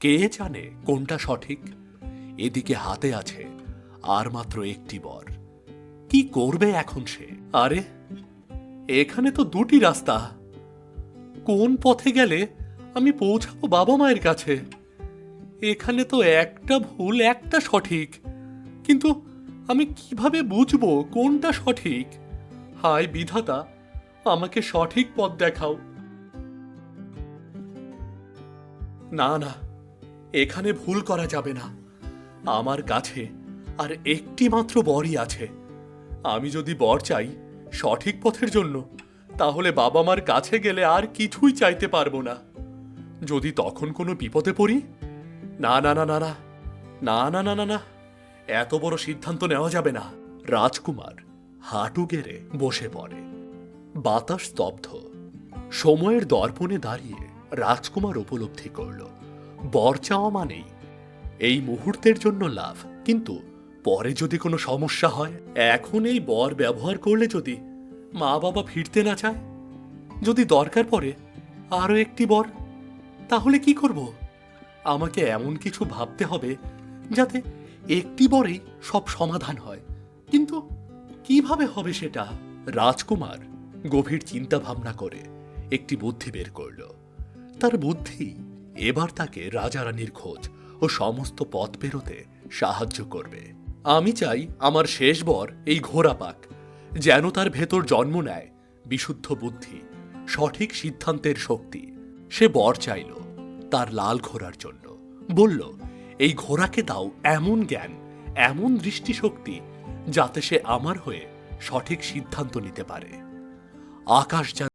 কে জানে কোনটা সঠিক। এদিকে হাতে আছে আর মাত্র একটি বর। কি করবে এখন সে? আরে এখানে তো দুটি রাস্তা। কোন পথে গেলে আমি পৌঁছাবো বাবা মায়ের কাছে? এখানে তো একটা ভুল একটা সঠিক, কিন্তু আমি কিভাবে বুঝবো কোনটা সঠিক? হায় বিধাতা, আমাকে সঠিক পথ দেখাও। না না, এখানে ভুল করা যাবে না। আমার কাছে আর একটি মাত্র বরই আছে। আমি যদি বর চাই সঠিক পথের জন্য, তাহলে বাবা মার কাছে গেলে আর কিছুই চাইতে পারবো না। যদি তখন কোনো বিপদে পড়ি? না না না না না না না না না না, এত বড় সিদ্ধান্ত নেওয়া যাবে না। রাজকুমার হাঁটু গেড়ে বসে পড়ে। বাতাস স্তব্ধ। সময়ের দর্পণে দাঁড়িয়ে রাজকুমার উপলব্ধি করল, বর চাওয়া মানেই এই মুহূর্তের জন্য লাভ, কিন্তু পরে যদি কোনো সমস্যা হয়, এখন এই বর ব্যবহার করলে যদি মা বাবা ফিরতে না চায়, যদি দরকার পড়ে আরো একটি বর, তাহলে কি করব? আমাকে এমন কিছু ভাবতে হবে যাতে একটি বরেই সব সমাধান হয়। কিন্তু কিভাবে হবে সেটা? রাজকুমার গভীর চিন্তা ভাবনা করে একটি বুদ্ধি বের করল। তার বুদ্ধি এবার তাকে রাজারানীর খোঁজ ও সমস্ত পথ পেরোতে সাহায্য করবে। আমি চাই আমার শেষ বর এই ঘোড়া পাক, যেন তার ভেতর জন্ম নেয় বিশুদ্ধ বুদ্ধি, সঠিক সিদ্ধান্তের শক্তি। সে বর চাইল তার লাল ঘোড়ার জন্য। বলল, এই ঘোড়াকে দাও এমন জ্ঞান, এমন দৃষ্টিশক্তি, যাতে সে আমার হয়ে সঠিক সিদ্ধান্ত নিতে পারে। আকাশ যেন